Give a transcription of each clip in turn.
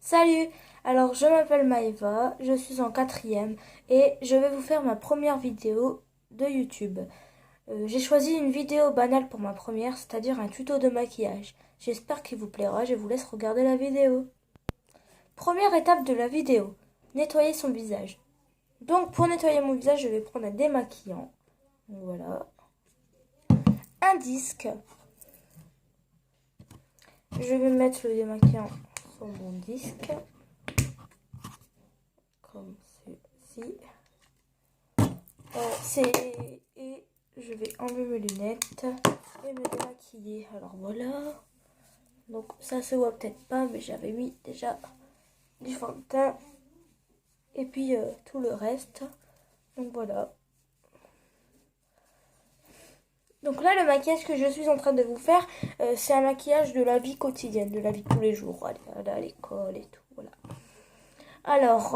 Salut! Alors, je m'appelle Maëva, je suis en quatrième et je vais vous faire ma première vidéo de YouTube. J'ai choisi une vidéo banale pour ma première, c'est-à-dire un tuto de maquillage. J'espère qu'il vous plaira, je vous laisse regarder la vidéo. Première étape de la vidéo, nettoyer son visage. Donc, pour nettoyer mon visage, je vais prendre un démaquillant. Voilà. Un disque. Je vais mettre le démaquillant sur mon disque. Comme ceci. Et je vais enlever mes lunettes et me démaquiller. Alors voilà. Donc ça se voit peut-être pas, mais j'avais mis déjà du fond de teint et puis tout le reste. Donc voilà. Donc là, le maquillage que je suis en train de vous faire, c'est un maquillage de la vie quotidienne, de la vie de tous les jours. Aller à l'école et tout. Voilà. Alors,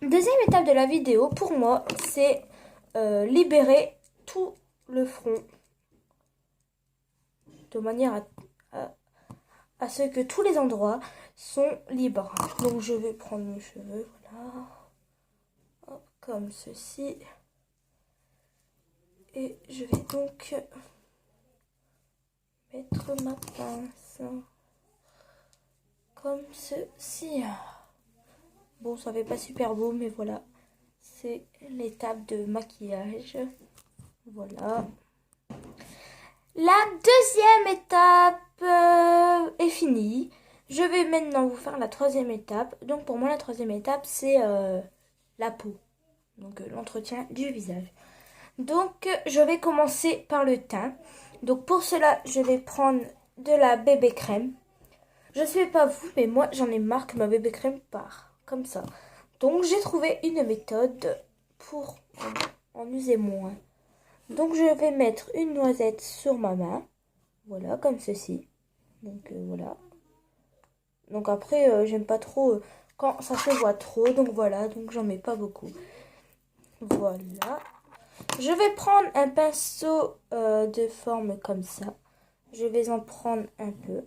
deuxième étape de la vidéo, pour moi, c'est libérer tout le front de manière à ce que tous les endroits sont libres. Donc je vais prendre mes cheveux, voilà, hop, comme ceci. Et je vais donc mettre ma pince, comme ceci. Bon, ça fait pas super beau, mais voilà, c'est l'étape de maquillage. Voilà. La deuxième étape est finie. Je vais maintenant vous faire la troisième étape. Donc pour moi, la troisième étape, c'est la peau. Donc l'entretien du visage. Donc je vais commencer par le teint. Donc pour cela, je vais prendre de la bébé crème. Je ne sais pas vous, mais moi, j'en ai marre que ma bébé crème part comme ça. Donc j'ai trouvé une méthode pour en user moins. Donc je vais mettre une noisette sur ma main. Voilà, comme ceci. Donc voilà. Donc après, j'aime pas trop quand ça se voit trop. Donc voilà, donc j'en mets pas beaucoup. Voilà. Je vais prendre un pinceau de forme comme ça. Je vais en prendre un peu.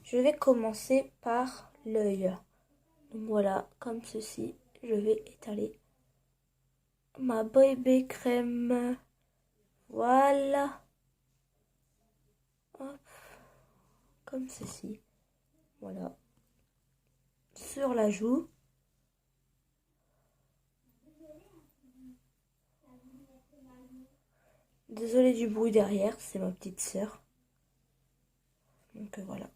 Je vais commencer par l'œil. Donc voilà, comme ceci. Je vais étaler ma bébé crème. Voilà. Hop. Comme ceci. Voilà. Sur la joue. Désolée du bruit derrière, c'est ma petite sœur. Donc voilà.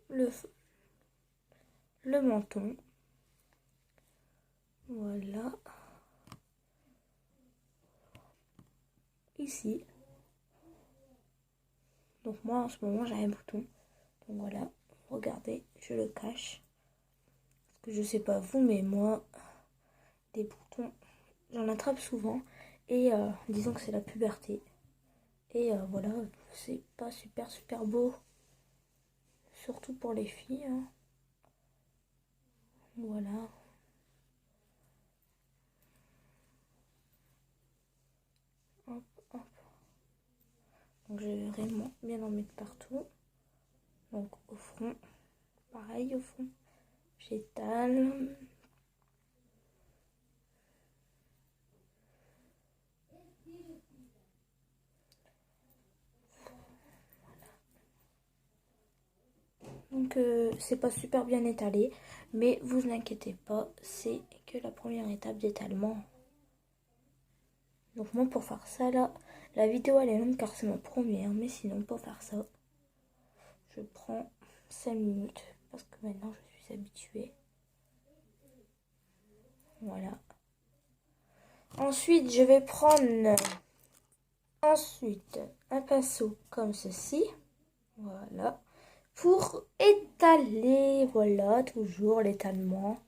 Le, le menton. Voilà. Ici. Donc moi en ce moment j'ai un bouton. Donc voilà. Regardez, je le cache. Parce que je sais pas vous, mais moi, des boutons, j'en attrape souvent. Et disons que c'est la puberté. Et voilà, c'est pas super beau. Surtout pour les filles. Hein. Voilà. Hop, hop. Donc je vais vraiment bien en mettre partout. Donc au front, pareil au fond. J'étale. Donc c'est pas super bien étalé, mais vous inquiétez pas, c'est que la première étape d'étalement. Donc moi pour faire ça là, la vidéo elle est longue car c'est ma première, mais sinon pour faire ça, je prends 5 minutes parce que maintenant je suis habituée. Voilà. Ensuite je vais prendre un pinceau comme ceci. Voilà. Pour étaler, voilà, toujours l'étalement.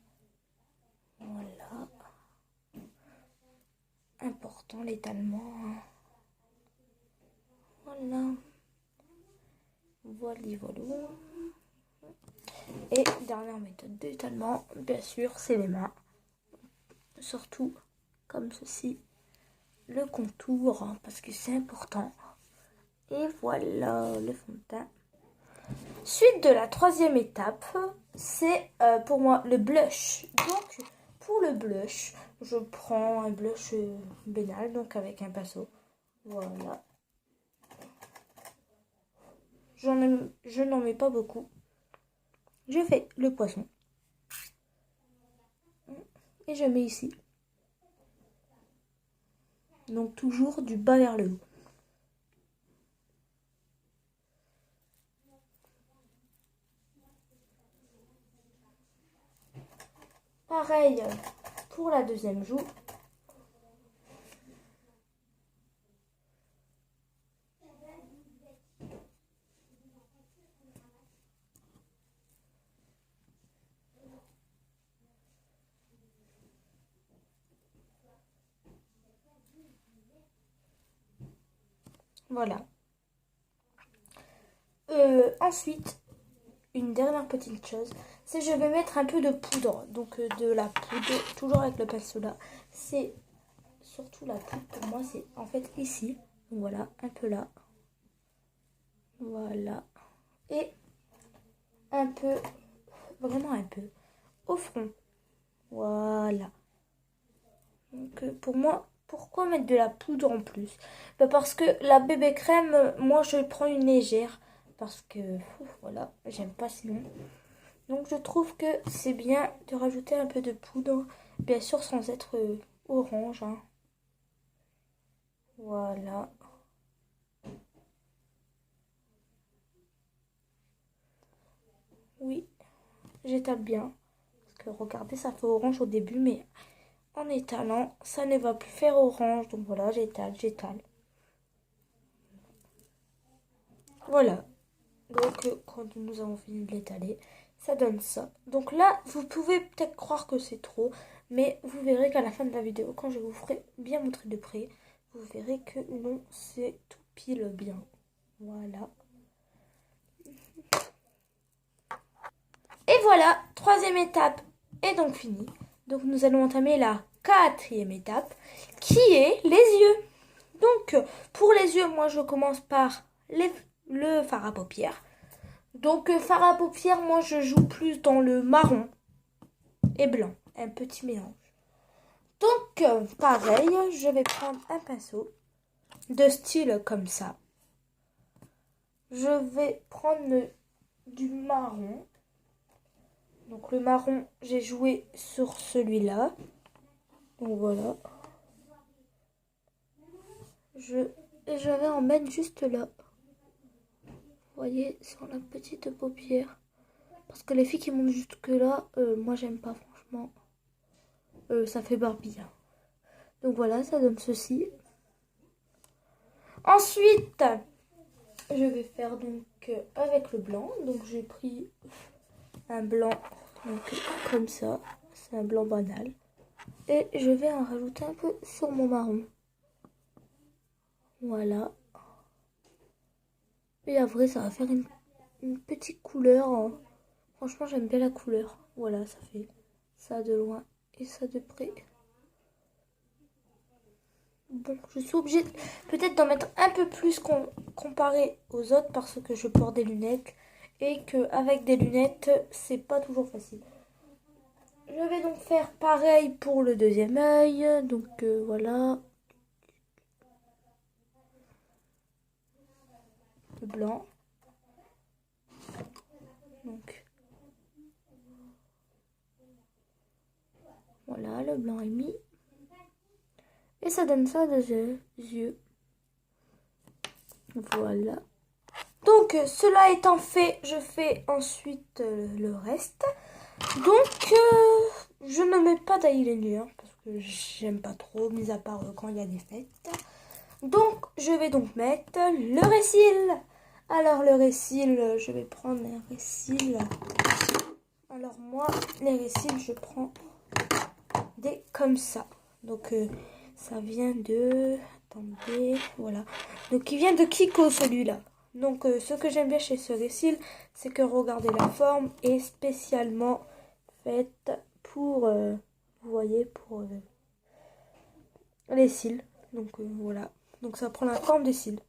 Voilà. Important l'étalement. Voilà. Voilà, voilà. Et dernière méthode d'étalement, bien sûr, c'est les mains. Surtout comme ceci. Le contour, hein, parce que c'est important. Et voilà le fond de teint. Suite de la troisième étape, c'est pour moi le blush. Donc pour le blush, je prends un blush banal, donc avec un pinceau. Voilà. Je n'en mets pas beaucoup. Je fais le poisson. Et je mets ici. Donc toujours du bas vers le haut. Pareil pour la deuxième joue. Voilà. Ensuite, une dernière petite chose, c'est que je vais mettre un peu de poudre. Donc de la poudre, toujours avec le pinceau là. C'est surtout la poudre pour moi, c'est en fait ici. Donc voilà, un peu là. Voilà. Et un peu, vraiment un peu, au front. Voilà. Donc pour moi, pourquoi mettre de la poudre en plus? Parce que la bébé crème, moi je prends une légère. Parce que, voilà, j'aime pas sinon. Donc je trouve que c'est bien de rajouter un peu de poudre. Bien sûr sans être orange. Hein. Voilà. Oui, j'étale bien. Parce que regardez, ça fait orange au début, mais en étalant, ça ne va plus faire orange. Donc voilà, j'étale. Voilà. Donc quand nous avons fini de l'étaler, ça donne ça. Donc là, vous pouvez peut-être croire que c'est trop, mais vous verrez qu'à la fin de la vidéo, quand je vous ferai bien montrer de près, vous verrez que non, c'est tout pile bien. Voilà. Et voilà, troisième étape est donc finie. Donc nous allons entamer la quatrième étape, qui est les yeux. Donc pour les yeux, moi je commence par le fard à paupières. Donc fard à paupières, moi je joue plus dans le marron et blanc, un petit mélange. Donc pareil, je vais prendre un pinceau de style comme ça. Je vais prendre du marron. Donc le marron, j'ai joué sur celui-là. Donc voilà. Et je vais en mettre juste là. Vous voyez, sur la petite paupière. Parce que les filles qui montent jusque là, moi j'aime pas franchement. Ça fait Barbie. Hein. Donc voilà, ça donne ceci. Ensuite, je vais faire donc avec le blanc. Donc j'ai pris un blanc donc, comme ça. C'est un blanc banal. Et je vais en rajouter un peu sur mon marron. Voilà. Et après, ça va faire une petite couleur. Hein. Franchement, j'aime bien la couleur. Voilà, ça fait ça de loin et ça de près. Bon, je suis obligée peut-être d'en mettre un peu plus comparé aux autres parce que je porte des lunettes et qu'avec des lunettes, c'est pas toujours facile. Je vais donc faire pareil pour le deuxième œil. Donc voilà. Le blanc. Donc voilà, le blanc est mis. Et ça donne ça des yeux. Voilà. Donc, cela étant fait, je fais ensuite le reste. Donc, je ne mets pas d'eyeliner parce que j'aime pas trop, mis à part quand il y a des fêtes. Donc, je vais donc mettre le récil. Alors, le récil, je vais prendre un récil. Alors, moi, les récils, je prends des comme ça. Donc, ça vient de... Attendez, voilà. Donc, il vient de Kiko, celui-là. Donc, ce que j'aime bien chez ce récil, c'est que, regardez, la forme est spécialement faite pour, vous voyez, pour les cils. Donc, voilà. Donc, ça prend la forme des cils.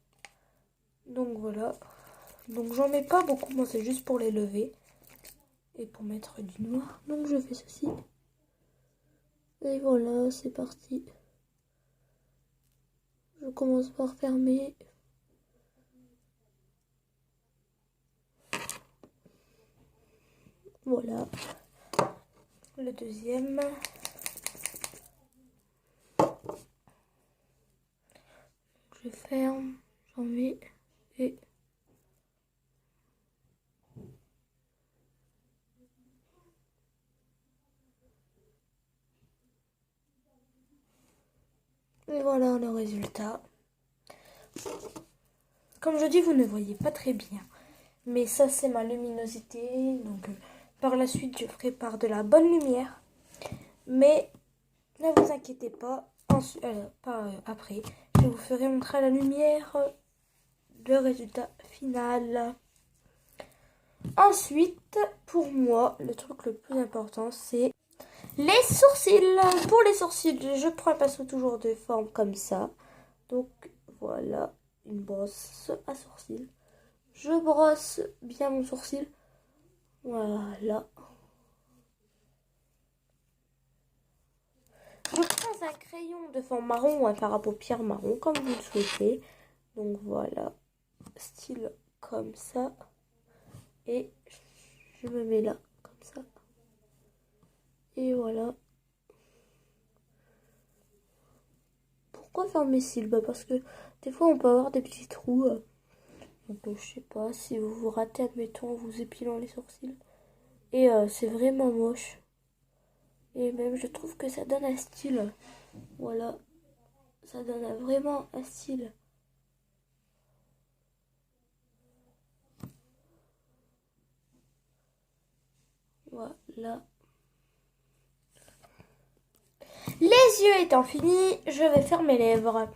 Donc voilà. Donc j'en mets pas beaucoup, moi c'est juste pour les lever. Et pour mettre du noir. Donc je fais ceci. Et voilà, c'est parti. Je commence par fermer. Voilà. Le deuxième. Je ferme, j'en mets et voilà le résultat. Comme je dis, vous ne voyez pas très bien. Mais ça, c'est ma luminosité. Donc, par la suite, je ferai par de la bonne lumière. Mais ne vous inquiétez pas. Après, je vous ferai montrer à la lumière le résultat final. Ensuite, pour moi, le truc le plus important, c'est les sourcils. Pour les sourcils, je prends un pinceau toujours de forme comme ça. Donc, voilà, une brosse à sourcils. Je brosse bien mon sourcil. Voilà. Je prends un crayon de forme marron ou un fard à paupières marron, comme vous le souhaitez. Donc voilà, style comme ça. Et je me mets là, comme ça. Et voilà. Pourquoi faire mes cils? Parce que des fois on peut avoir des petits trous. Donc je sais pas, si vous vous ratez, admettons, en vous épilant les sourcils. Et c'est vraiment moche. Et même je trouve que ça donne un style. Voilà. Ça donne vraiment un style. Voilà. Les yeux étant finis, je vais faire mes lèvres.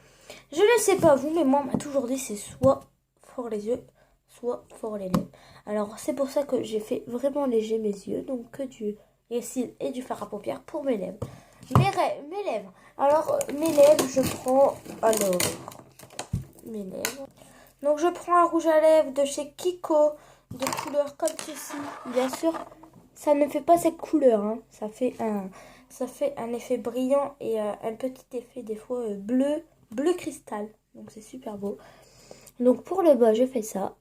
Je ne sais pas vous, mais moi on m'a toujours dit c'est soit fort les yeux, soit fort les lèvres. Alors c'est pour ça que j'ai fait vraiment léger mes yeux, donc que du cils et du fard à paupières pour mes lèvres. Mes lèvres. Alors mes lèvres, je prends mes lèvres. Donc je prends un rouge à lèvres de chez Kiko de couleur comme ceci. Bien sûr, ça ne fait pas cette couleur, hein. Ça fait un effet brillant et un petit effet des fois bleu cristal. Donc c'est super beau. Donc pour le bas, je fais ça.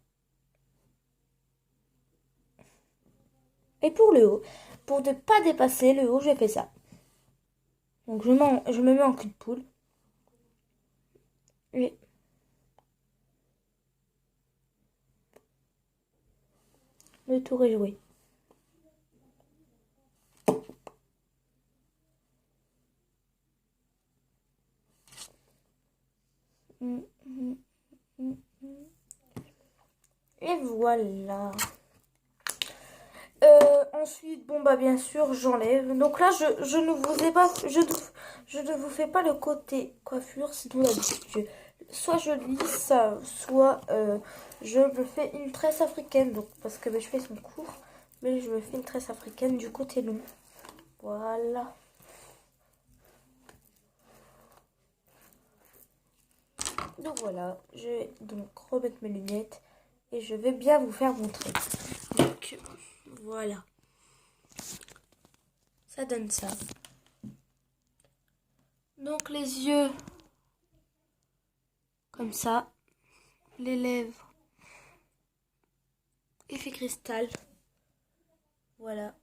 Et pour le haut, pour ne pas dépasser le haut, je fais ça. Donc je me mets en cul de poule. Et le tour est joué. Et voilà. Ensuite, bon bah bien sûr, j'enlève. Donc là, je ne vous ai pas, je ne vous fais pas le côté coiffure, sinon soit je lisse, soit je me fais une tresse africaine. Donc parce que mes cheveux sont courts, mais je me fais une tresse africaine du côté long. Voilà. Donc voilà, je vais donc remettre mes lunettes et je vais bien vous faire montrer. Donc voilà. Ça donne ça. Donc les yeux comme ça, les lèvres effet cristal. Voilà.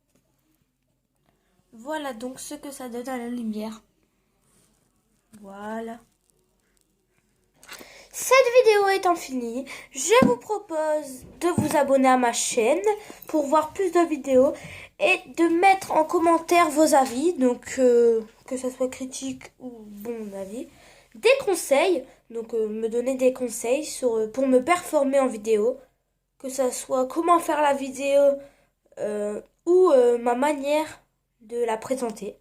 Voilà donc ce que ça donne à la lumière. Voilà. Cette vidéo étant finie, je vous propose de vous abonner à ma chaîne pour voir plus de vidéos et de mettre en commentaire vos avis, donc que ça soit critique ou bon avis, des conseils, donc me donner des conseils pour me performer en vidéo, que ça soit comment faire la vidéo ou ma manière de la présenter.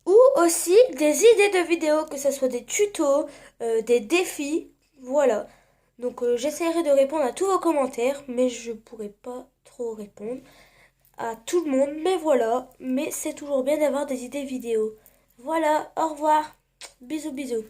Ou aussi des idées de vidéos, que ce soit des tutos, des défis, voilà. Donc j'essaierai de répondre à tous vos commentaires, mais je pourrai pas trop répondre à tout le monde. Mais voilà, mais c'est toujours bien d'avoir des idées vidéo. Voilà, au revoir, bisous bisous.